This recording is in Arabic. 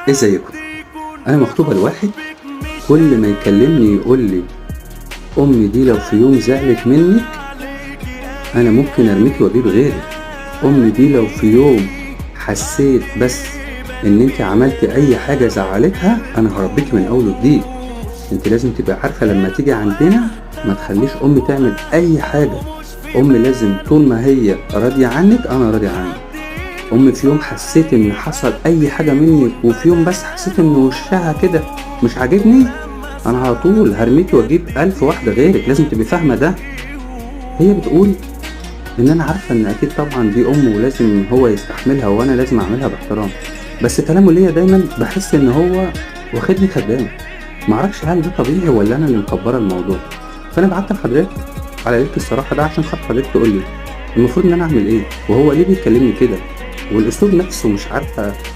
ازيكم؟ انا مخطوبة لواحد كل ما يكلمني يقول لي امي دي لو في يوم زعلت منك انا ممكن ارميكي واجيب غيرك. امي دي لو في يوم حسيت بس ان انت عملتي اي حاجة زعلتها انا هربيكي من اول وجديد. انت لازم تبقى عارفة لما تيجي عندنا ما تخليش امي تعمل اي حاجة. امي لازم طول ما هي راضية عنك انا راضي عنك. امي في يوم حسيت ان حصل اي حاجة منك وفي يوم بس حسيت ان وشها كده مش عاجبني انا على طول هرميكي واجيب 1000 واحدة غيرك. لازم تبقي فاهمة ده. هي بتقول ان انا عارفة ان اكيد طبعا دي امه ولازم هو يستحملها وانا لازم اعملها باحترام، بس كلامه ليا دايما بحس ان هو واخدني خدام. معرفش هل ده طبيعي ولا انا اللي مكبرة الموضوع. فانا بعت لحضرتك على ليلة الصراحة ده عشان خاطر حضرتك تقولي المفروض ان انا اعمل ايه وهو ليه بيكلمني كده، والاسلوب نفسه مش عارفة